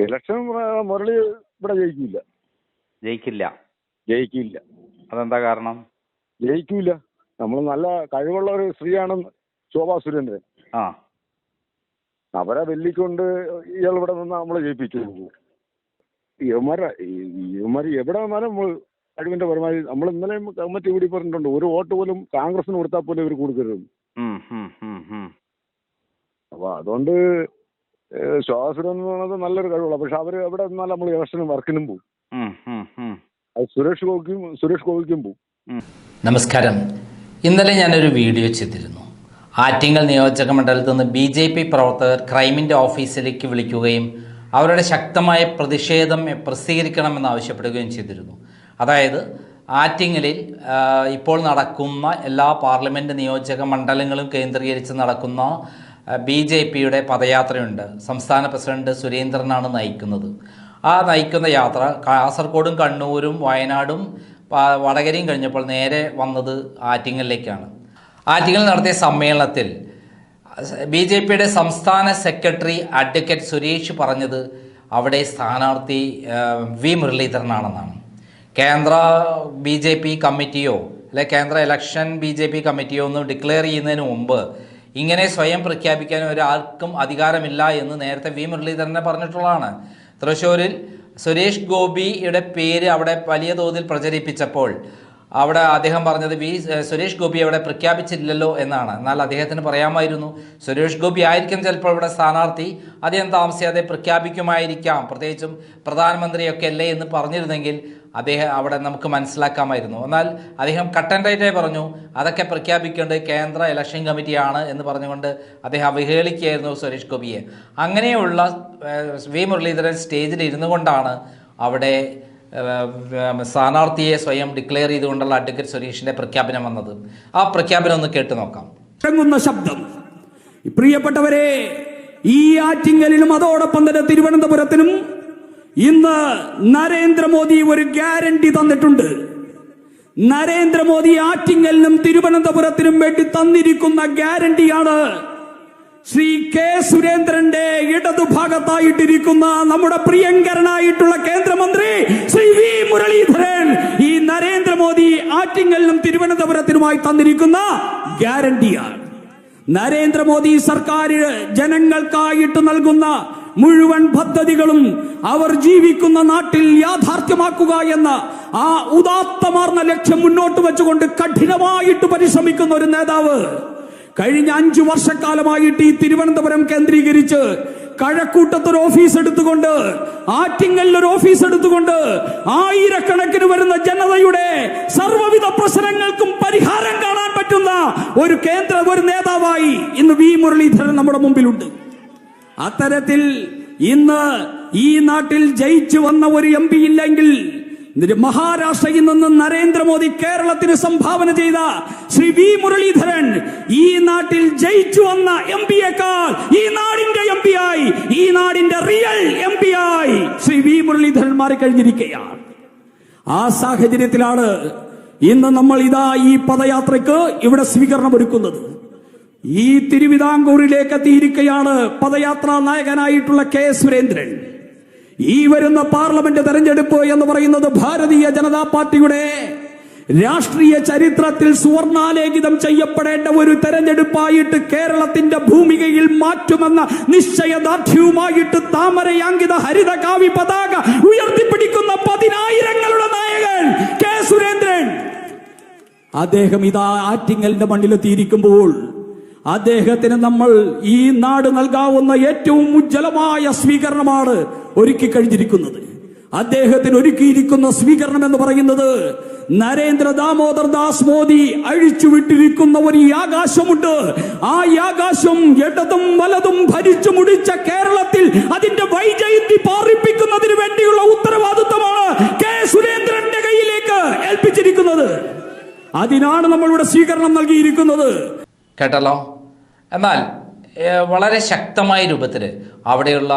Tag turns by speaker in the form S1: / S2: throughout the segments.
S1: Election Murali ഇവിടെ ജയിക്കില്ല.
S2: അതെന്താ കാരണം?
S1: ജയിക്കൂല. നമ്മൾ നല്ല കഴിവുള്ള ഒരു സ്ത്രീയാണ് ശോഭാ സുരേന്ദ്രൻ. അവരെ വെല്ലിക്കൊണ്ട് ഇയാൾ ഇവിടെ നിന്ന് നമ്മൾ ജയിപ്പിച്ചു. ഇവന്മാർ എവിടെ വന്നാലും നമ്മൾ കഴിവിന്റെ പരമാവധി. നമ്മൾ ഇന്നലെ കമ്മിറ്റി കൂടി പറഞ്ഞിട്ടുണ്ട്, ഒരു വോട്ട് പോലും കോൺഗ്രസിന് കൊടുത്താൽ പോലും ഇവർ കൊടുക്കരുത്. അപ്പൊ അതുകൊണ്ട് ശോഭാ സുരേന്ദ്രൻ എന്ന് പറയുന്നത് നല്ലൊരു കഴിവുള്ള, പക്ഷെ അവർ എവിടെ നിന്നാലും നമ്മൾ ഇലക്ഷനും വർക്കിനും പോകും. അത് സുരേഷ് ഗോപിക്കും പോകും.
S3: നമസ്കാരം. ഇന്നലെ ഞാനൊരു വീഡിയോ ചെയ്തിരുന്നു. ആറ്റിങ്ങൽ നിയോജക മണ്ഡലത്തിൽ നിന്ന് BJP പ്രവർത്തകർ ക്രൈമിൻ്റെ ഓഫീസിലേക്ക് വിളിക്കുകയും അവരുടെ ശക്തമായ പ്രതിഷേധം പ്രസിദ്ധീകരിക്കണമെന്ന് ആവശ്യപ്പെടുകയും ചെയ്തിരുന്നു. അതായത് ആറ്റിങ്ങലിൽ ഇപ്പോൾ നടക്കുന്ന എല്ലാ പാർലമെൻറ്റ് നിയോജക മണ്ഡലങ്ങളും കേന്ദ്രീകരിച്ച് നടക്കുന്ന BJPയുടെ പദയാത്രയുണ്ട്. സംസ്ഥാന പ്രസിഡന്റ് സുരേന്ദ്രനാണ് നയിക്കുന്നത്. ആ നയിക്കുന്ന യാത്ര കാസർഗോഡും കണ്ണൂരും വയനാടും വടകരയും കഴിഞ്ഞപ്പോൾ നേരെ വന്നത് ആറ്റിങ്ങലിലേക്കാണ്. ആറ്റിങ്ങൽ നടത്തിയ സമ്മേളനത്തിൽ BJPയുടെ സംസ്ഥാന സെക്രട്ടറി അഡ്വക്കേറ്റ് സുരേഷ് പറഞ്ഞത് അവിടെ സ്ഥാനാർത്ഥി V മുരളീധരനാണെന്നാണ്. കേന്ദ്ര BJP കമ്മിറ്റിയോ അല്ലെ കേന്ദ്ര ഇലക്ഷൻ BJP കമ്മിറ്റിയോ ഒന്നും ഡിക്ലെയർ ചെയ്യുന്നതിന് മുമ്പ് ഇങ്ങനെ സ്വയം പ്രഖ്യാപിക്കാൻ ഒരാൾക്കും അധികാരമില്ല എന്ന് നേരത്തെ V മുരളീധരനെ പറഞ്ഞിട്ടുള്ളതാണ്. തൃശ്ശൂരിൽ സുരേഷ് ഗോപിയുടെ പേര് അവിടെ വലിയ തോതിൽ പ്രചരിപ്പിച്ചപ്പോൾ അവിടെ അദ്ദേഹം പറഞ്ഞത് സുരേഷ് ഗോപി അവിടെ പ്രഖ്യാപിച്ചില്ലല്ലോ എന്നാണ്. എന്നാൽ അദ്ദേഹത്തിന് പറയാമായിരുന്നു, സുരേഷ് ഗോപി ആയിരിക്കും ചിലപ്പോൾ ഇവിടെ സ്ഥാനാർത്ഥി, അധികം താമസിയാതെ പ്രഖ്യാപിക്കുമായിരിക്കാം, പ്രത്യേകിച്ചും പ്രധാനമന്ത്രിയൊക്കെ അല്ലേ എന്ന് പറഞ്ഞിരുന്നെങ്കിൽ അദ്ദേഹം അവിടെ നമുക്ക് മനസ്സിലാക്കാമായിരുന്നു. എന്നാൽ അദ്ദേഹം കട്ട് ആൻഡ് റൈറ്റായി പറഞ്ഞു അതൊക്കെ പ്രഖ്യാപിക്കേണ്ടത് കേന്ദ്ര ഇലക്ഷൻ കമ്മിറ്റിയാണ് എന്ന് പറഞ്ഞുകൊണ്ട് അദ്ദേഹം അവഹേളിക്കുകയായിരുന്നു സുരേഷ് ഗോപിയെ. അങ്ങനെയുള്ള V മുരളീധരൻ സ്റ്റേജിൽ ഇരുന്നു കൊണ്ടാണ് അവിടെ സ്ഥാനാർത്ഥിയെ സ്വയം ഡിക്ലെയർ ചെയ്തുകൊണ്ടുള്ള അഡ്വക്കേറ്റ് സുരേഷിന്റെ പ്രഖ്യാപനം വന്നത്. ആ പ്രഖ്യാപനം ഒന്ന് കേട്ടു നോക്കാം.
S4: ശബ്ദം. പ്രിയപ്പെട്ടവരെ, ഈ ആറ്റിങ്ങലിനും അതോടൊപ്പം തന്നെ തിരുവനന്തപുരത്തിനും ഇന്ന് നരേന്ദ്രമോദി ഒരു ഗ്യാരണ്ടി തന്നിട്ടുണ്ട്. നരേന്ദ്രമോദി ആറ്റിങ്ങലിനും തിരുവനന്തപുരത്തിനും വേണ്ടി തന്നിരിക്കുന്ന ഗ്യാരണ്ടിയാണ് ശ്രീ K സുരേന്ദ്രന്റെ ഇടതുഭാഗത്തായിട്ടിരിക്കുന്ന നമ്മുടെ പ്രിയങ്കരനായിട്ടുള്ള കേന്ദ്രമന്ത്രി ശ്രീ V മുരളീധരൻ ഈ നരേന്ദ്രമോദി ആറ്റിങ്ങലിനും തിരുവനന്തപുരത്തിനുമായി തന്നിരിക്കുന്ന ഗ്യാരണ്ടിയാണ്. നരേന്ദ്രമോദി സർക്കാർ ജനങ്ങൾക്കായിട്ട് നൽകുന്ന മുഴുവൻ പദ്ധതികളും അവർ ജീവിക്കുന്ന നാട്ടിൽ യാഥാർത്ഥ്യമാക്കുക എന്ന ആ ഉദാത്തമാർന്ന ലക്ഷ്യം മുന്നോട്ട് വെച്ചുകൊണ്ട് കഠിനമായിട്ട് പരിശ്രമിക്കുന്ന ഒരു നേതാവ് കഴിഞ്ഞ 5 വർഷക്കാലമായിട്ട് ഈ തിരുവനന്തപുരം കേന്ദ്രീകരിച്ച് കഴക്കൂട്ടത്തൊരു ഓഫീസ് എടുത്തുകൊണ്ട് ആറ്റിങ്ങലിലൊരു ഓഫീസ് എടുത്തുകൊണ്ട് ആയിരക്കണക്കിന് വരുന്ന ജനതയുടെ സർവ്വവിധ പ്രശ്നങ്ങൾക്കും പരിഹാരം കാണാൻ പറ്റുന്ന ഒരു നേതാവായി ഇന്ന് V മുരളീധരൻ നമ്മുടെ മുമ്പിലുണ്ട്. അത്തരത്തിൽ ഇന്ന് ഈ നാട്ടിൽ ജയിച്ചു വന്ന ഒരു MP ഇല്ലെങ്കിൽ മഹാരാഷ്ട്രയിൽ നിന്ന് നരേന്ദ്രമോദി കേരളത്തിന് സംഭാവന ചെയ്ത ശ്രീ V മുരളീധരൻ ഈ നാട്ടിൽ ജയിച്ചു വന്ന MPയേക്കാൾ ഈ നാടിന്റെ MP ആയി, ഈ നാടിന്റെ റിയൽ MP ആയി ശ്രീ V മുരളീധരൻ മാറിക്കഴിഞ്ഞിരിക്കുകയാണ്. ആ സാഹചര്യത്തിലാണ് ഇന്ന് നമ്മൾ ഈ പദയാത്രയ്ക്ക് ഇവിടെ സ്വീകരണം ഒരുക്കുന്നത്. ഈ തിരുവിതാംകൂറിലേക്ക് എത്തിയിരിക്കുകയാണ് പദയാത്രാ നായകനായിട്ടുള്ള K സുരേന്ദ്രൻ. ഈ വരുന്ന പാർലമെന്റ് തെരഞ്ഞെടുപ്പ് എന്ന് പറയുന്നത് ഭാരതീയ ജനതാ പാർട്ടിയുടെ രാഷ്ട്രീയ ചരിത്രത്തിൽ സുവർണാലേഖിതം ചെയ്യപ്പെടേണ്ട ഒരു തെരഞ്ഞെടുപ്പായിട്ട് കേരളത്തിന്റെ ഭൂമികയിൽ മാറ്റുമെന്ന നിശ്ചയദാർഢ്യവുമായിട്ട് താമരയാങ്കിത ഹരിത കാവി പതാക ഉയർത്തിപ്പിടിക്കുന്ന 10,000ങ്ങളുടെ നായകൻ K സുരേന്ദ്രൻ. അദ്ദേഹം ആറ്റിങ്ങലിന്റെ മണ്ണിലെത്തിയിരിക്കുമ്പോൾ അദ്ദേഹത്തിന് നമ്മൾ ഈ നാട് നൽകാവുന്ന ഏറ്റവും ഉജ്ജ്വലമായ സ്വീകരണമാണ് ഒരുക്കി കഴിഞ്ഞിരിക്കുന്നത്. അദ്ദേഹത്തിന് ഒരുക്കിയിരിക്കുന്ന സ്വീകരണം എന്ന് പറയുന്നത് നരേന്ദ്ര ദാമോദർ ദാസ് മോദി അഴിച്ചുവിട്ടിരിക്കുന്ന ഒരു ആകാശമുണ്ട്. ആ ആകാശം ഇടതും വലതും ഭരിച്ചു മുടിച്ച കേരളത്തിൽ അതിന്റെ വൈജയന്തി പാറിപ്പിക്കുന്നതിന് വേണ്ടിയുള്ള ഉത്തരവാദിത്വമാണ് K സുരേന്ദ്രന്റെ കയ്യിലേക്ക് ഏൽപ്പിച്ചിരിക്കുന്നത്. അതിനാണ് നമ്മളിവിടെ സ്വീകരണം നൽകിയിരിക്കുന്നത്.
S3: കേട്ടല്ലോ. എന്നാൽ വളരെ ശക്തമായ രൂപത്തിൽ അവിടെയുള്ള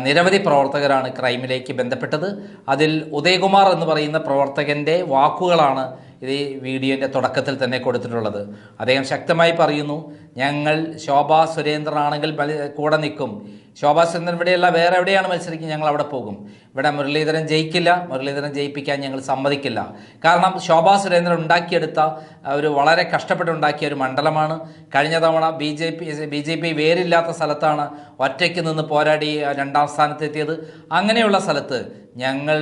S3: നിരവധി പ്രവർത്തകരാണ് ക്രൈമിലേക്ക് ബന്ധപ്പെട്ടത്. അതിൽ ഉദയകുമാർ എന്ന് പറയുന്ന പ്രവർത്തകൻ്റെ വാക്കുകളാണ് ഇത് ഈ വീഡിയോൻ്റെ തുടക്കത്തിൽ തന്നെ കൊടുത്തിട്ടുള്ളത്. അദ്ദേഹം ശക്തമായി പറയുന്നു, ഞങ്ങൾ ശോഭാ സുരേന്ദ്രനാണെങ്കിൽ കൂടെ നിൽക്കും. ശോഭാ സുരേന്ദ്രൻ ഇവിടെയല്ല, വേറെ എവിടെയാണ് മത്സരിക്കുന്നത്, ഞങ്ങൾ അവിടെ പോകും. ഇവിടെ മുരളീധരൻ ജയിക്കില്ല, മുരളീധരൻ ജയിപ്പിക്കാൻ ഞങ്ങൾ സമ്മതിക്കില്ല. കാരണം ശോഭാ സുരേന്ദ്രൻ ഉണ്ടാക്കിയെടുത്ത ഒരു വളരെ കഷ്ടപ്പെട്ടുണ്ടാക്കിയ ഒരു മണ്ഡലമാണ്. കഴിഞ്ഞ തവണ ബി ജെ പി വേരില്ലാത്ത സ്ഥലത്താണ് ഒറ്റയ്ക്ക് നിന്ന് പോരാടി 2ാം സ്ഥാനത്തെത്തിയത്. അങ്ങനെയുള്ള സ്ഥലത്ത് ഞങ്ങൾ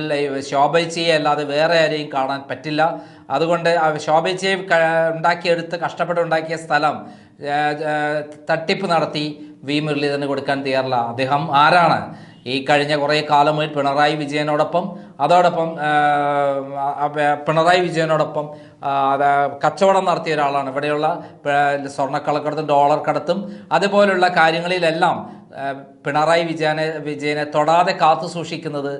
S3: ശോഭയിച്ചയെ അല്ലാതെ വേറെ ആരെയും കാണാൻ പറ്റില്ല. അതുകൊണ്ട് ശോഭയിച്ചയെ ഉണ്ടാക്കിയെടുത്ത് കഷ്ടപ്പെട്ടുണ്ടാക്കിയ സ്ഥലം തട്ടിപ്പ് നടത്തി വി മുരളീധരന് കൊടുക്കാൻ തയ്യാറില്ല. അദ്ദേഹം ആരാണ്? ഈ കഴിഞ്ഞ കുറേ കാലമായി പിണറായി വിജയനോടൊപ്പം കച്ചവടം നടത്തിയ ഒരാളാണ്. ഇവിടെയുള്ള സ്വർണ്ണക്കള്ളക്കടത്തും ഡോളർ കടത്തും അതുപോലുള്ള കാര്യങ്ങളിലെല്ലാം പിണറായി വിജയനെ തൊടാതെ കാത്തു സൂക്ഷിക്കുന്നത്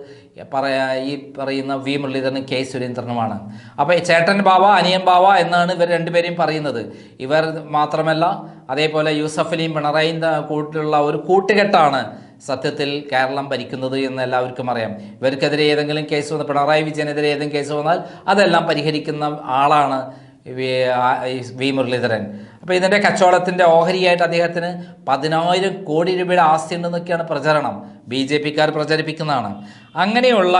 S3: ഈ പറയുന്ന വി മുരളീധരനും കെ സുരേന്ദ്രനുമാണ്. അപ്പോൾ ചേട്ടൻ ബാവ അനിയൻ ബാവ എന്നാണ് ഇവർ രണ്ടുപേരെയും പറയുന്നത്. ഇവർ മാത്രമല്ല, അതേപോലെ യൂസഫ് അലിയും പിണറായിയും കൂട്ടിലുള്ള ഒരു കൂട്ടുകെട്ടാണ് സത്യത്തിൽ കേരളം ഭരിക്കുന്നത് എന്ന് എല്ലാവർക്കും അറിയാം. ഇവർക്കെതിരെ ഏതെങ്കിലും കേസ് വന്നാൽ, പിണറായി വിജയനെതിരെ ഏതെങ്കിലും കേസ് വന്നാൽ അതെല്ലാം പരിഹരിക്കുന്ന ആളാണ് വി മുരളീധരൻ. അപ്പോൾ ഇതിൻ്റെ കച്ചവടത്തിൻ്റെ ഓഹരിയായിട്ട് അദ്ദേഹത്തിന് 10,000 കോടി രൂപയുടെ ആസ്തി ഉണ്ടെന്നൊക്കെയാണ് പ്രചരണം. ബി ജെ പിക്കാർ പ്രചരിപ്പിക്കുന്നതാണ്. അങ്ങനെയുള്ള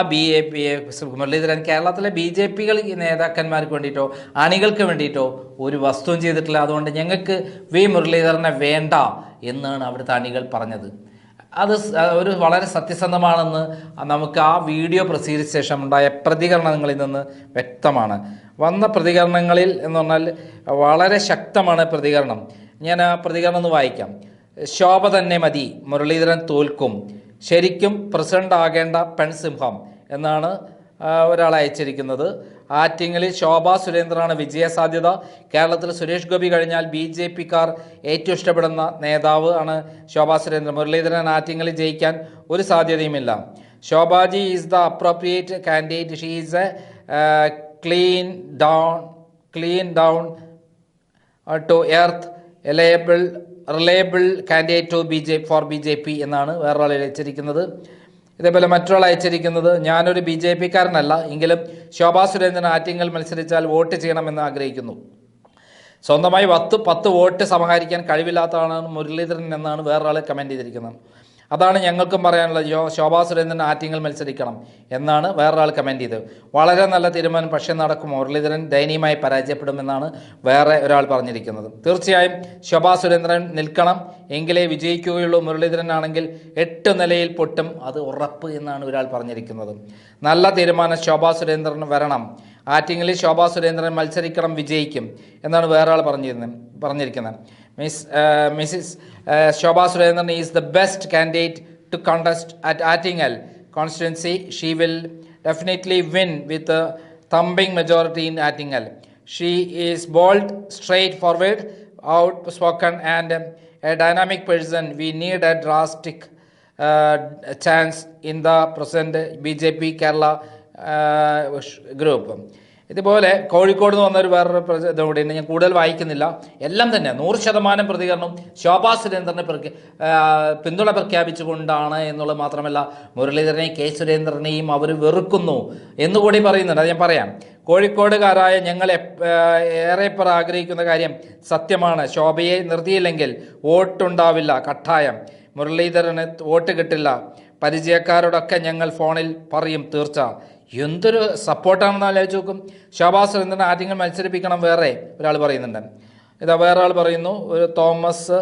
S3: മുരളീധരൻ കേരളത്തിലെ ബി ജെ പി നേതാക്കന്മാർക്ക് വേണ്ടിയിട്ടോ അണികൾക്ക് വേണ്ടിയിട്ടോ ഒരു വസ്തുവും ചെയ്തിട്ടില്ല. അതുകൊണ്ട് ഞങ്ങൾക്ക് വി മുരളീധരനെ വേണ്ട എന്നാണ് അവിടുത്തെ അണികൾ പറഞ്ഞത്. അത് ഒരു വളരെ സത്യസന്ധമാണെന്ന് നമുക്ക് ആ വീഡിയോ പ്രസിദ്ധീകരിച്ച ശേഷം ഉണ്ടായ പ്രതികരണങ്ങളിൽ നിന്ന് വ്യക്തമാണ്. വന്ന പ്രതികരണങ്ങളിൽ എന്ന് പറഞ്ഞാൽ വളരെ ശക്തമാണ് പ്രതികരണം. ഞാൻ ആ പ്രതികരണം ഒന്ന് വായിക്കാം. ശോഭ തന്നെ മതി, മുരളീധരൻ തോൽക്കും, ശരിക്കും പ്രസിഡന്റ് ആകേണ്ട പെൺസിംഹം എന്നാണ് ഒരാൾ അയച്ചിരിക്കുന്നത്. ആറ്റിങ്ങലിൽ ശോഭാ സുരേന്ദ്രനാണ് വിജയസാധ്യത. കേരളത്തിൽ സുരേഷ് ഗോപി കഴിഞ്ഞാൽ ബി ജെ പിക്കാർ ഏറ്റവും ഇഷ്ടപ്പെടുന്ന നേതാവ് ആണ് ശോഭാ സുരേന്ദ്രൻ. മുരളീധരൻ ആറ്റിങ്ങലിൽ ജയിക്കാൻ ഒരു സാധ്യതയുമില്ല. Shobhaji is the appropriate candidate. She is a clean down to earth reliable candidate for B J P എന്നാണ് വേറൊരാൾ അയച്ചിരിക്കുന്നത്. ഇതേപോലെ മറ്റൊരാൾ അയച്ചിരിക്കുന്നത്, ഞാനൊരു ബി ജെ പിക്കാരനല്ല, എങ്കിലും ശോഭാ സുരേന്ദ്രൻ ആറ്റിങ്ങൽ മത്സരിച്ചാൽ വോട്ട് ചെയ്യണമെന്ന് ആഗ്രഹിക്കുന്നു. സ്വന്തമായി 10 വോട്ട് സമാഹരിക്കാൻ കഴിവില്ലാത്തതാണ് മുരളീധരൻ എന്നാണ് വേറൊരാൾ കമൻറ്റ് ചെയ്തിരിക്കുന്നത്. അതാണ് ഞങ്ങൾക്കും പറയാനുള്ളത്. ശോഭാ സുരേന്ദ്രൻ ആറ്റിങ്ങൽ മത്സരിക്കണം എന്നാണ് വേറൊരാൾ കമൻറ്റ് ചെയ്തത്. വളരെ നല്ല തീരുമാനം, പക്ഷേ നടക്കും. മുരളീധരൻ ദയനീയമായി പരാജയപ്പെടുമെന്നാണ് വേറെ ഒരാൾ പറഞ്ഞിരിക്കുന്നത്. തീർച്ചയായും ശോഭാ സുരേന്ദ്രൻ നിൽക്കണം, എങ്കിലേ വിജയിക്കുകയുള്ളൂ. മുരളീധരൻ ആണെങ്കിൽ 8 നിലയിൽ പൊട്ടും, അത് ഉറപ്പ് എന്നാണ് ഒരാൾ പറഞ്ഞിരിക്കുന്നത്. നല്ല തീരുമാനം, ശോഭാ സുരേന്ദ്രൻ വരണം. ആറ്റിങ്ങലിൽ ശോഭാ സുരേന്ദ്രൻ മത്സരിക്കണം, വിജയിക്കും എന്നാണ് വേറെ ആൾ പറഞ്ഞിരിക്കുന്നത്. Mrs. Shobha Surendran is the best candidate to contest at Attingal constituency. She will definitely win with a thumping majority in Attingal. She is bold, straightforward, outspoken and a dynamic person. We need a drastic chance in the present BJP Kerala group. ഇതുപോലെ കോഴിക്കോട് നിന്ന് വന്നൊരു വേറൊരു ഇതുകൂടി ഞാൻ കൂടുതൽ വായിക്കുന്നില്ല. എല്ലാം തന്നെ 100% പ്രതികരണം ശോഭാ സുരേന്ദ്രനെ പിന്തുണ പ്രഖ്യാപിച്ചുകൊണ്ടാണ് എന്നുള്ളത് മാത്രമല്ല, മുരളീധരനെയും കെ സുരേന്ദ്രനെയും അവർ വെറുക്കുന്നു എന്നുകൂടി പറയുന്നുണ്ട്. അത് ഞാൻ പറയാം. കോഴിക്കോടുകാരായ ഞങ്ങൾ ഏറെപ്പേർ ആഗ്രഹിക്കുന്ന കാര്യം സത്യമാണ്. ശോഭയെ നിർത്തിയില്ലെങ്കിൽ വോട്ടുണ്ടാവില്ല, കട്ടായം. മുരളീധരന് വോട്ട് കിട്ടില്ല. പരിചയക്കാരോടൊക്കെ ഞങ്ങൾ ഫോണിൽ പറയും, തീർച്ച. എന്തൊരു സപ്പോർട്ടാണെന്ന് ആലോചിച്ച് നോക്കും. ശോഭാ സുരേന്ദ്രൻ ആറ്റിങ്ങൽ മത്സരിപ്പിക്കണം വേറെ ഒരാൾ പറയുന്നുണ്ട്. ഇതാ വേറെ ആൾ പറയുന്നു, ഒരു തോമസ്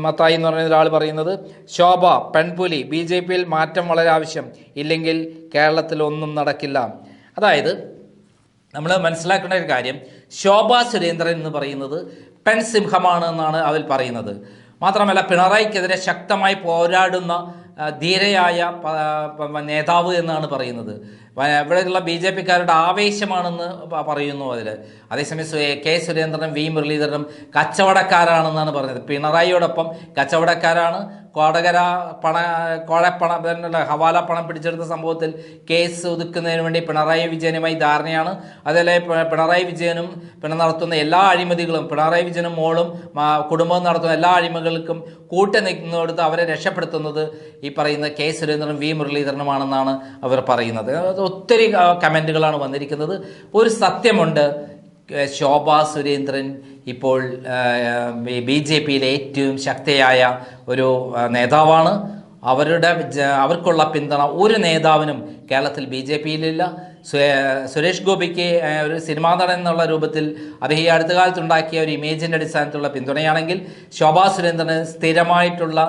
S3: മത്തായി എന്ന് പറയുന്ന ഒരാൾ പറയുന്നത്, ശോഭ പെൺപുലി, ബി ജെ പിയിൽ മാറ്റം വളരെ ആവശ്യം, ഇല്ലെങ്കിൽ കേരളത്തിൽ ഒന്നും നടക്കില്ല. അതായത് നമ്മൾ മനസ്സിലാക്കേണ്ട ഒരു കാര്യം, ശോഭാ സുരേന്ദ്രൻ എന്ന് പറയുന്നത് പെൺസിംഹമാണ് എന്നാണ് അവർ പറയുന്നത്. മാത്രമല്ല പിണറായിക്കെതിരെ ശക്തമായി പോരാടുന്ന ധീരയായ നേതാവ് എന്നാണ് പറയുന്നത്. ഇവിടെയുള്ള ബി ജെ പിക്കാരുടെ ആവേശമാണെന്ന് പറയുന്നു അതിൽ. അതേസമയം കെ സുരേന്ദ്രനും വി മുരളീധരനും കച്ചവടക്കാരാണെന്നാണ് പറഞ്ഞത്. പിണറായിയോടൊപ്പം കച്ചവടക്കാരാണ്. ഹവാല പണം പിടിച്ചെടുത്ത സംഭവത്തിൽ കേസ് ഒതുക്കുന്നതിന് വേണ്ടി പിണറായി വിജയനുമായി ധാരണയാണ്. അതല്ലേ പിണറായി വിജയനും നടത്തുന്ന എല്ലാ അഴിമതികളും, പിണറായി വിജയനും മോളും കുടുംബവും നടത്തുന്ന എല്ലാ അഴിമതികൾക്കും നിൽക്കുന്നിടത്ത് അവരെ രക്ഷപ്പെടുത്തുന്നത് ഈ പറയുന്ന കെ സുരേന്ദ്രനും വി മുരളീധരനുമാണെന്നാണ് അവർ പറയുന്നത്. ഒത്തിരി കമൻറ്റുകളാണ് വന്നിരിക്കുന്നത്. ഒരു സത്യമുണ്ട്, ശോഭാ സുരേന്ദ്രൻ ഇപ്പോൾ BJPയിലെ ഏറ്റവും ശക്തിയായ ഒരു നേതാവാണ്. അവർക്കുള്ള പിന്തുണ ഒരു നേതാവിനും കേരളത്തിൽ BJPയിലില്ല. സുരേഷ് ഗോപിക്ക് ഒരു സിനിമാ നടൻ എന്നുള്ള രൂപത്തിൽ അദ്ദേഹം ഈ അടുത്ത കാലത്തുണ്ടാക്കിയ ഒരു ഇമേജിൻ്റെ അടിസ്ഥാനത്തിലുള്ള പിന്തുണയാണെങ്കിൽ, ശോഭാ സുരേന്ദ്രന് സ്ഥിരമായിട്ടുള്ള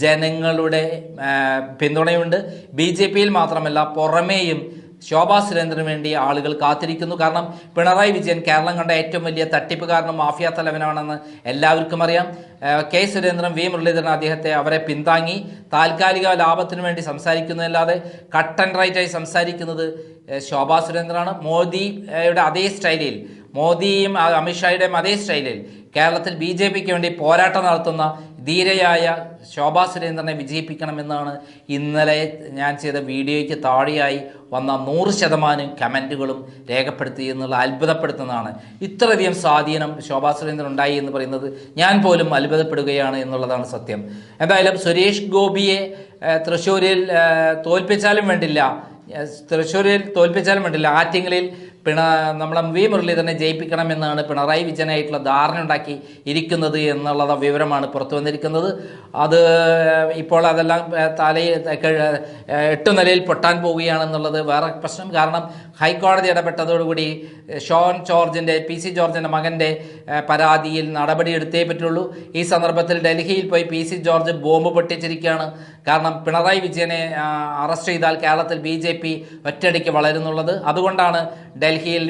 S3: ജനങ്ങളുടെ പിന്തുണയുണ്ട്. BJPയിൽ മാത്രമല്ല പുറമേയും ശോഭാ സുരേന്ദ്രന് വേണ്ടി ആളുകൾ കാത്തിരിക്കുന്നു. കാരണം പിണറായി വിജയൻ കേരളം കണ്ട ഏറ്റവും വലിയ തട്ടിപ്പുകാരനും മാഫിയ തലവനാണെന്ന് എല്ലാവർക്കും അറിയാം. K. സുരേന്ദ്രൻ, V. മുരളീധരൻ അവരെ പിന്താങ്ങി താൽക്കാലിക ലാഭത്തിനു വേണ്ടി സംസാരിക്കുന്നതല്ലാതെ കട്ട് ആൻഡ് റൈറ്റായി സംസാരിക്കുന്നത് ശോഭാ സുരേന്ദ്രനാണ്. മോദിയുടെ അതേ സ്റ്റൈലിൽ, മോദിയും അമിത്ഷായുടെയും അതേ സ്റ്റൈലിൽ കേരളത്തിൽ BJPക്ക് വേണ്ടി പോരാട്ടം നടത്തുന്ന ധീരയായ ശോഭാ സുരേന്ദ്രനെ വിജയിപ്പിക്കണമെന്നാണ് ഇന്നലെ ഞാൻ ചെയ്ത വീഡിയോയ്ക്ക് താഴെയായി വന്ന 100% കമൻറ്റുകളും രേഖപ്പെടുത്തി എന്നുള്ള അത്ഭുതപ്പെടുത്തുന്നതാണ്. ഇത്രയധികം സ്വാധീനം ശോഭാ സുരേന്ദ്രൻ ഉണ്ടായി എന്ന് പറയുന്നത് ഞാൻ പോലും അത്ഭുതപ്പെടുകയാണ് എന്നുള്ളതാണ് സത്യം. എന്തായാലും സുരേഷ് ഗോപിയെ തൃശ്ശൂരിൽ തോൽപ്പിച്ചാലും വേണ്ടില്ല, ആറ്റിങ്ങലിൽ നമ്മളെ V. മുരളീധരനെ ജയിപ്പിക്കണമെന്നാണ് പിണറായി വിജയനായിട്ടുള്ള ധാരണ ഉണ്ടാക്കി ഇരിക്കുന്നത് എന്നുള്ള വിവരമാണ് പുറത്തു വന്നിരിക്കുന്നത്. അത് ഇപ്പോൾ അതെല്ലാം തലയിൽ 8 നിലയിൽ പൊട്ടാൻ പോവുകയാണെന്നുള്ളത് വേറെ പ്രശ്നം. കാരണം ഹൈക്കോടതി ഇടപെട്ടതോടുകൂടി ഷോൺ ജോർജിൻ്റെ, PC ജോർജിൻ്റെ മകൻ്റെ പരാതിയിൽ നടപടി എടുത്തേ പറ്റുള്ളൂ. ഈ സന്ദർഭത്തിൽ ഡൽഹിയിൽ പോയി PC ജോർജ് ബോംബ് പൊട്ടിച്ചിരിക്കുകയാണ്. കാരണം പിണറായി വിജയനെ അറസ്റ്റ് ചെയ്താൽ കേരളത്തിൽ BJP ഒറ്റയടിക്ക് വളരുന്നുള്ളത്. അതുകൊണ്ടാണ് ഡൽഹിയിൽ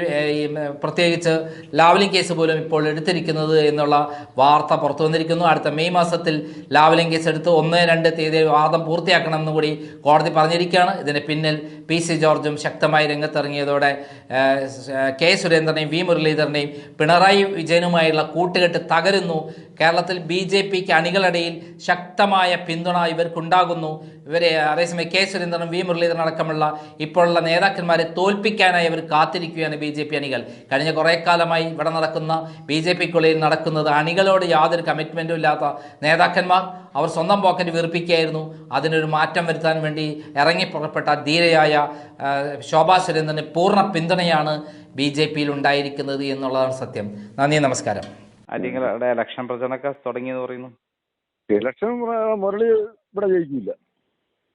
S3: പ്രത്യേകിച്ച് ലാവ്ലിൻ കേസ് പോലും ഇപ്പോൾ എടുത്തിരിക്കുന്നത് എന്നുള്ള വാർത്ത പുറത്തു വന്നിരിക്കുന്നു. അടുത്ത മെയ് മാസത്തിൽ ലാവ്ലിൻ കേസ് എടുത്ത് 1-2 തീയതി വാദം പൂർത്തിയാക്കണമെന്ന് കൂടി കോടതി പറഞ്ഞിരിക്കുകയാണ്. ഇതിന് പിന്നിൽ PC ജോർജും ശക്തമായി രംഗത്തിറങ്ങിയതോടെ K. സുരേന്ദ്രനെയും V. മുരളീധരനെയും പിണറായി വിജയനുമായുള്ള കൂട്ടുകെട്ട് തകരുന്നു. കേരളത്തിൽ BJPക്ക് അണികളടയിൽ ശക്തമായ പിന്തുണ ഇവർക്കുണ്ടാകുന്നു. അതേസമയം K. സുരേന്ദ്രനും V. മുരളീധരൻ അടക്കമുള്ള ഇപ്പോഴുള്ള നേതാക്കന്മാരെ തോൽപ്പിക്കാനായി അവർ കാത്തിരിക്കുകയാണ് BJP അണികൾ. കഴിഞ്ഞ കുറേ കാലമായി ഇവിടെ നടക്കുന്ന BJPക്കുള്ളിൽ നടക്കുന്നത് അണികളോട് യാതൊരു കമ്മിറ്റ്മെൻറ്റും ഇല്ലാത്ത നേതാക്കന്മാർ അവർ സ്വന്തം പോക്കറ്റ് വീർപ്പിക്കുകയായിരുന്നു. അതിനൊരു മാറ്റം വരുത്താൻ വേണ്ടി ഇറങ്ങി പുറപ്പെട്ട ധീരയായ ശോഭാ സുരേന്ദ്രന് പൂർണ്ണ പിന്തുണയാണ് BJPയിൽ ഉണ്ടായിരിക്കുന്നത് എന്നുള്ളതാണ് സത്യം. നന്ദി, നമസ്കാരം.
S2: ആറ്റിങ്ങലുടെ ഇലക്ഷൻ പ്രചരണമൊക്കെ തുടങ്ങിയെന്ന് പറയുന്നു.
S1: ഇലക്ഷൻ മുരളി ഇവിടെ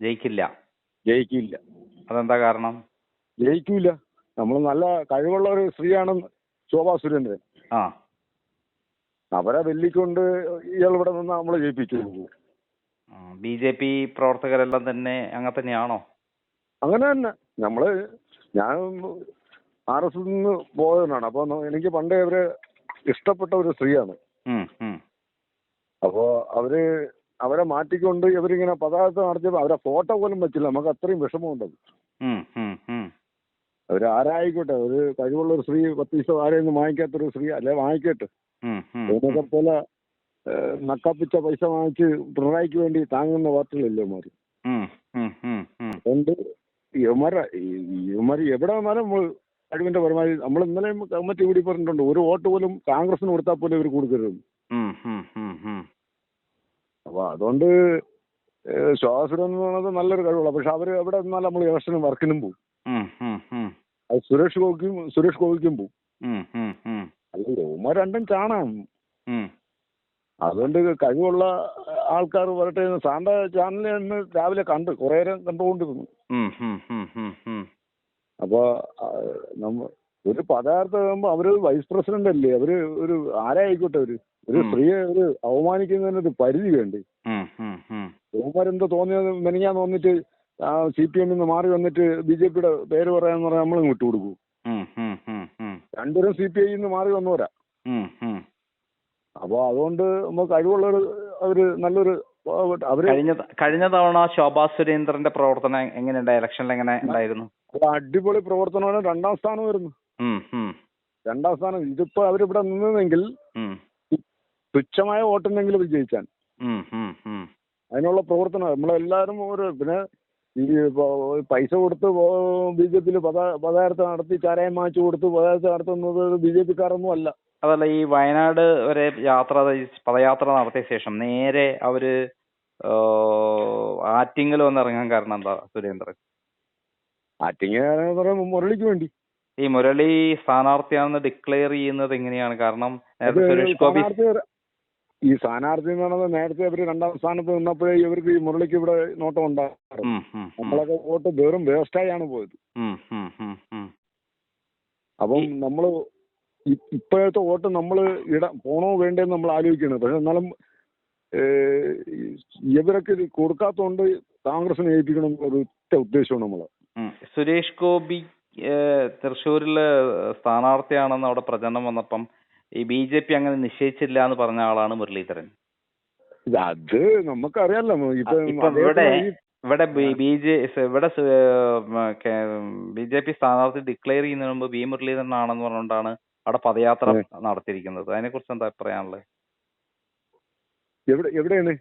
S1: ജയിക്കില്ല.
S2: അതെന്താ കാരണം?
S1: ജയിക്കൂല. നമ്മൾ നല്ല കഴിവുള്ള ഒരു സ്ത്രീയാണ് ശോഭാ സുരേന്ദ്രൻ. അവരെ വെല്ലിക്കൊണ്ട് ഇയാൾ ഇവിടെ നിന്ന് നമ്മൾ ജയിപ്പിച്ചു.
S2: BJP പ്രവർത്തകരെല്ലാം തന്നെ അങ്ങനെ തന്നെയാണോ? അങ്ങനെ
S1: തന്നെ. ഞാൻ RSS നിന്ന് പോയവനാണ്. അപ്പൊ എനിക്ക് പണ്ടേ അവരെ ഇഷ്ടപ്പെട്ട ഒരു സ്ത്രീയാണ്. അപ്പോ അവരെ മാറ്റിക്കൊണ്ട് ഇവരിങ്ങനെ പതാക നടത്തിയപ്പോ അവരെ ഫോട്ടോ പോലും വെച്ചില്ല. നമുക്ക് അത്രയും വിഷമമുണ്ടത്. അവരാരായിക്കോട്ടെ, ഒരു കഴിവുള്ള ഒരു സ്ത്രീ 10 പൈസ ആരെയൊന്നും വാങ്ങിക്കാത്തൊരു സ്ത്രീ അല്ലെ, വാങ്ങിക്കട്ടെ. ഇതിനൊക്കെ പോലെ നക്കാപ്പിച്ച പൈസ വാങ്ങിച്ച് പിണറായിക്ക് വേണ്ടി താങ്ങുന്ന പാർട്ടികളല്ലേ ഇവന്മാര്. അതുകൊണ്ട് ഇവന്മാര് എവിടെ വന്നാലും കഴിവിന്റെ പരമാവധി നമ്മൾ ഇന്നലെയും കമ്മിറ്റി കൂടി പറഞ്ഞിട്ടുണ്ട്, ഒരു വോട്ട് പോലും കോൺഗ്രസിന് കൊടുത്താൽ പോലും ഇവർ കൊടുക്കരുത്. അപ്പൊ അതുകൊണ്ട് ശ്വാസം എന്ന് പറയുന്നത് നല്ലൊരു കഴിവുള്ള, പക്ഷെ അവര് എവിടെ നിന്നാലും നമ്മൾ ഇലക്ഷനും വർക്കിനും പോകും. അത് സുരേഷ് ഗോപിക്കും പോകും. അല്ല, ഇവന്മാർ രണ്ടും ചാണാം. അതുകൊണ്ട് കഴിവുള്ള ആൾക്കാർ വരട്ടെ. സാറിന്റെ ചാനലിൽ നിന്ന് രാവിലെ കുറെ നേരം കണ്ടുകൊണ്ടിരുന്നു. അപ്പൊ ഒരു പദാർത്ഥം ആകുമ്പോ അവര് വൈസ് പ്രസിഡന്റ് അല്ലേ, അവര് ഒരു ആരായിക്കോട്ടെ, ഒരു സ്ത്രീയെ അവമാനിക്കുന്നതിന് ഒരു പരിധി വേണ്ടേ. ഇവന്മാരെന്തോ തോന്നിയത് മെനഞ്ഞാന്ന് വന്നിട്ട് CPM മാറി വന്നിട്ട് BJPയുടെ പേര് പറയാന്ന് പറഞ്ഞാൽ നമ്മളും വിട്ടുകൊടുക്കും. രണ്ടുപേരും CPI മാറി വന്നവരാ. അപ്പൊ അതുകൊണ്ട് നമുക്ക് കഴിവുള്ളൊരു നല്ലൊരു
S2: കഴിഞ്ഞ തവണ ശോഭാ സുരേന്ദ്രന്റെ പ്രവർത്തനം എങ്ങനെയുണ്ടായി? ഇലക്ഷനിൽ എങ്ങനെ ഉണ്ടായിരുന്നു?
S1: അടിപൊളി പ്രവർത്തനമാണ്. 2ാം സ്ഥാനം വരുന്നു. 2ാം സ്ഥാനം. ഇതിപ്പോ അവരിവിടെ നിന്നെങ്കിൽ തുച്ഛമായ വോട്ടുണ്ടെങ്കിലും വിജയിച്ചാൻ. അതിനുള്ള പ്രവർത്തനം നമ്മളെല്ലാരും പിന്നെ ഈ പൈസ കൊടുത്ത് BJPയിൽ പദയാത്ര നടത്തി ചാരായം വാങ്ങിച്ചു കൊടുത്ത് പദയാത്ര നടത്തുന്നത് BJPക്കാരൊന്നും അല്ല.
S2: അതല്ല, ഈ വയനാട് വരെ പദയാത്ര നടത്തിയ ശേഷം നേരെ അവര് ആറ്റിങ്ങൽ വന്ന് ഇറങ്ങാൻ കാരണം എന്താ? സുരേന്ദ്രൻ
S1: ആറ്റിങ്ങൽ മുരളിക്ക് വേണ്ടി.
S2: ഈ മുരളി സ്ഥാനാർത്ഥിയാണെന്ന് ഡിക്ലെയർ ചെയ്യുന്നത് എങ്ങനെയാണ്? കാരണം നേരത്തെ സുരേഷ് ഗോപി
S1: ഈ സ്ഥാനാർത്ഥി എന്ന് പറയുന്നത് നേരത്തെ അവര് 2ാം സ്ഥാനത്ത് നിന്നപ്പോഴേ ഇവർക്ക് ഈ മുരളിക്ക് ഇവിടെ നോട്ടം ഉണ്ടായിരുന്നു. നമ്മളൊക്കെ വോട്ട് വെറും വേസ്റ്റായാണ് പോയത്. അപ്പം നമ്മള് ഇപ്പോഴത്തെ വോട്ട് നമ്മൾ പോണോ വേണ്ടേന്ന് നമ്മൾ ആലോചിക്കണം. പക്ഷെ എന്നാലും ഇവരൊക്കെ ഇത് കൊടുക്കാത്തതുകൊണ്ട് കോൺഗ്രസിനെ ഏൽപ്പിക്കണം ഒരു ഒറ്റ ഉദ്ദേശമാണ് നമ്മള്.
S2: സുരേഷ് ഗോപി തൃശ്ശൂരില് സ്ഥാനാർത്ഥിയാണെന്ന് അവിടെ പ്രചരണം വന്നപ്പം ഈ BJP അങ്ങനെ നിശ്ചയിച്ചില്ല എന്ന് പറഞ്ഞ ആളാണ് മുരളീധരൻ.
S1: അത് നമുക്കറിയാലോ.
S2: ഇവിടെ BJP സ്ഥാനാർത്ഥി ഡിക്ലെയർ ചെയ്യുന്നതിന് മുമ്പ് മുരളീധരൻ ആണെന്ന് പറഞ്ഞുകൊണ്ടാണ് അവിടെ പദയാത്ര നടത്തിയിരിക്കുന്നത്. അതിനെ കുറിച്ച് എന്താ പറയാനുള്ളത്?
S1: എവിടെയാണ്?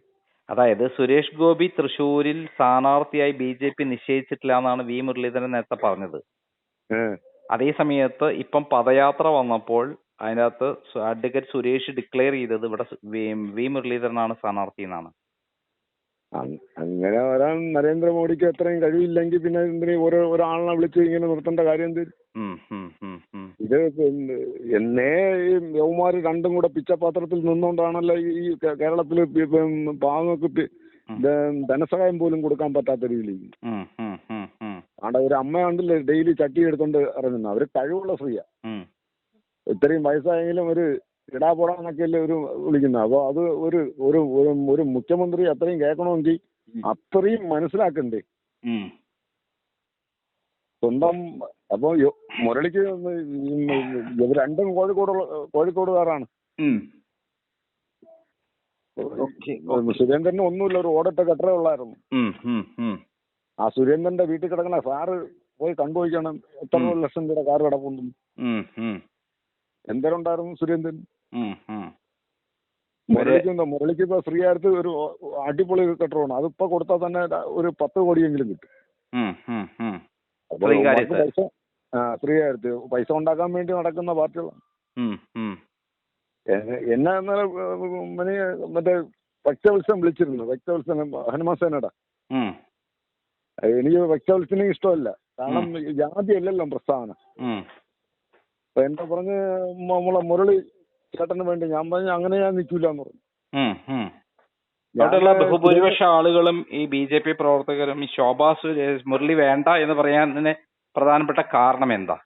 S2: അതായത് സുരേഷ് ഗോപി തൃശ്ശൂരിൽ സ്ഥാനാർത്ഥിയായി BJP നിശ്ചയിച്ചിട്ടില്ല എന്നാണ് മുരളീധരൻ നേരത്തെ പറഞ്ഞത്. അതേ സമയത്ത് ഇപ്പം പദയാത്ര വന്നപ്പോൾ അതിനകത്ത് അഡ്വക്കേറ്റ് സുരേഷ് ഡിക്ലെയർ ചെയ്തത് ഇവിടെ മുരളീധരനാണ് സ്ഥാനാർത്ഥി എന്നാണ്.
S1: അങ്ങനെ വരാൻ നരേന്ദ്രമോദിക്ക് അത്രയും കഴിവില്ലെങ്കിൽ പിന്നെ എന്തിനു ഒരാളിനെ വിളിച്ച് ഇങ്ങനെ നിർത്തേണ്ട കാര്യം എന്ത്? ഇത് എന്നേ ഈ യൗമാര് രണ്ടും കൂടെ പിച്ചപാത്രത്തിൽ നിന്നുകൊണ്ടാണല്ലോ ഈ കേരളത്തില് പാവങ്ങൾക്ക് ധനസഹായം പോലും കൊടുക്കാൻ പറ്റാത്ത രീതിയിൽ. ആടെ ഒരു അമ്മ ഉണ്ടല്ലേ ഡെയിലി ചട്ടി എടുത്തോണ്ട് ഇറങ്ങുന്ന, അവര് കഴിവുള്ള സ്ത്രീയാ. ഇത്രയും വയസ്സായെങ്കിലും ഒരു ഇടാപോടാന്നൊക്കെ അല്ലേ ഒരു വിളിക്കുന്നത്. അപ്പൊ അത് ഒരു മുഖ്യമന്ത്രി അത്രയും കേൾക്കണമെങ്കിൽ അത്രയും മനസ്സിലാക്കണ്ടേ സ്വന്തം. അപ്പൊ മുരളിക്ക് ഇവർ രണ്ടും കോഴിക്കോടുകാരാണ്. സുരേന്ദ്രന് ഒന്നുമില്ല, ഒരു ഓടിട്ട കെട്ടറേ ഉള്ളായിരുന്നു. ആ സുരേന്ദ്രന്റെ വീട്ടിൽ കിടക്കണ സാറ് പോയി കണ്ടുപോയിക്കണം എത്ര ലക്ഷം രൂപ കാർ കിടക്കുന്നു. എന്തേരം ഉണ്ടായിരുന്നു സുരേന്ദ്രൻ? മുരളിക്ക് ഇപ്പൊ ശ്രീകാര്യത്ത് ഒരു അടിപൊളി കെട്ടറമാണ്. അതിപ്പോ കൊടുത്താൽ തന്നെ ഒരു 10 കോടിയെങ്കിലും കിട്ടും. ശ്രീകാര്യത്ത് പൈസ ഉണ്ടാക്കാൻ വേണ്ടി നടക്കുന്ന പാർട്ടികളാണ്. എന്നെ മറ്റേ ഭക്തവത്സരം വിളിച്ചിരുന്നു. ഭക്തവത്സരം ഹനുമാൻ സേനയുടെ. എനിക്ക് ഭക്തവത്സരം ഇഷ്ടമല്ല. കാരണം ജാതി അല്ലല്ലോ പ്രസ്താവന. അപ്പൊ എന്താ പറഞ്ഞ് നമ്മളെ മുരളി ചേട്ടന് വേണ്ടി ഞാൻ പറഞ്ഞു അങ്ങനെ ഞാൻ നിൽക്കില്ല എന്ന് പറഞ്ഞു.
S2: ബഹുഭൂരിപക്ഷ ആളുകളും ഈ BJP പ്രവർത്തകരും ഈ ശോഭാ സുരേന്ദ്രൻ മുരളി വേണ്ട എന്ന് പറയാൻ പ്രധാനപ്പെട്ട കാരണം എന്താ?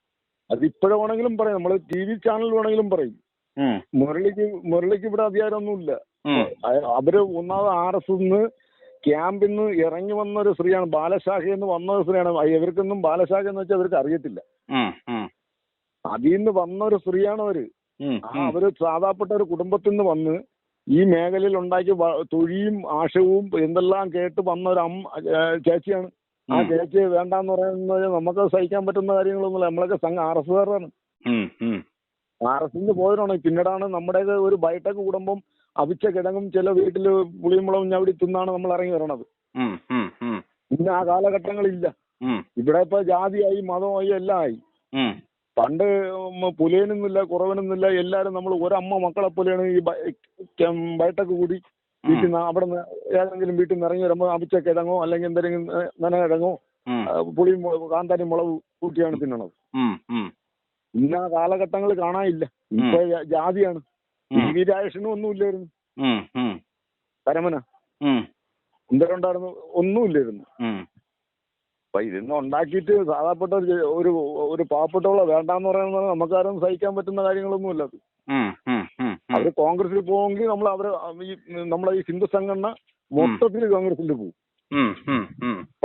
S1: അതിപ്പോഴും വേണമെങ്കിലും പറയും, നമ്മള് TV ചാനൽ വേണമെങ്കിലും പറയും. മുരളിക്ക് ഇവിടെ അധികാരമൊന്നുമില്ല. അവര് ഒന്നാമത് RS ക്യാമ്പിൽ നിന്ന് ഇറങ്ങി വന്ന ഒരു സ്ത്രീയാണ്. ബാലശാഖയിൽ നിന്ന് വന്ന ഒരു സ്ത്രീയാണ്. ഇവർക്കൊന്നും ബാലശാഖ എന്ന് വെച്ചാൽ അവർക്ക് അറിയത്തില്ല. അതിൽ നിന്ന് വന്ന ഒരു സ്ത്രീയാണ് അവര്. അവര് സാധാപ്പെട്ട ഒരു കുടുംബത്തിൽ നിന്ന് വന്ന് ഈ മേഖലയിൽ ഉണ്ടാക്കി തൊഴിയും ആശയവും എന്തെല്ലാം കേട്ട് വന്ന ഒരു ചേച്ചിയാണ്. ആ ചേച്ചി വേണ്ടാന്ന് പറയുന്നത് നമുക്ക് സഹിക്കാൻ പറ്റുന്ന കാര്യങ്ങളൊന്നുമില്ല. നമ്മളൊക്കെ RSകാരാണ്. RSന്ന് പോയതാണ്. പിന്നീടാണ് നമ്മുടെ ഒരു ബൈടെക് കുടുംബം അവിച്ച കിഴങ്ങും ചില വീട്ടില് പുളിയുമ്പളവും ഞവിടി തിന്നാണ് നമ്മൾ ഇറങ്ങി വരണത്. പിന്നെ ആ കാലഘട്ടങ്ങളില്ല. ഇവിടെ ഇപ്പൊ ജാതിയായി മതമായി എല്ലാം ആയി. പണ്ട് പുലയനൊന്നുമില്ല കുറവനൊന്നുമില്ല. എല്ലാരും നമ്മൾ ഒരമ്മ മക്കളെ പോലെയാണ് ഈ ബൈടെക് കൂടി വീട്ടിൽ നിന്ന് അവിടെ നിന്ന് ഏതെങ്കിലും വീട്ടിൽ നിന്ന് ഇറങ്ങി വരുമ്പോൾ അവിച്ച കിഴങ്ങോ അല്ലെങ്കിൽ എന്തെങ്കിലും നനകിഴങ്ങോ പുളിയും കാന്താരി മുളക് കൂട്ടിയാണ് തിന്നണത്. ഇന്ന് ആ കാലഘട്ടങ്ങൾ കാണാനില്ല. ഇപ്പൊ ജാതിയാണ്. TV രാജേഷനും ഒന്നുമില്ലായിരുന്നു. പരമന എന്തൊക്കെ ഉണ്ടായിരുന്നു? ഒന്നുമില്ലായിരുന്നു. അപ്പൊ ഇതൊന്നും ഉണ്ടാക്കിയിട്ട് സാധാപ്പെട്ട ഒരു പാവപ്പെട്ടവളെ വേണ്ടാന്ന് പറയുന്നത് നമുക്കാരും സഹിക്കാൻ പറ്റുന്ന കാര്യങ്ങളൊന്നുമില്ല. അവര് കോൺഗ്രസിൽ പോവുമെങ്കിൽ നമ്മളെ ഈ ഹിന്ദു സംഘടന മൊത്തത്തിൽ കോൺഗ്രസിൽ പോകും.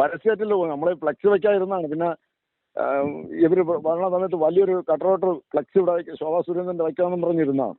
S1: പരസ്യമായിട്ടല്ലേ പോകും. നമ്മളെ ഫ്ലക്സ് വെക്കാതിരുന്നാണ്. പിന്നെ ഇവര് ഭരണ സമയത്ത് വലിയൊരു കട്ടറോട്ടർ ഫ്ലക്സ് ഇവിടെ ശോഭാ സുരേന്ദ്രന്റെ വയ്ക്കാമെന്നും പറഞ്ഞിരുന്നതാണ്.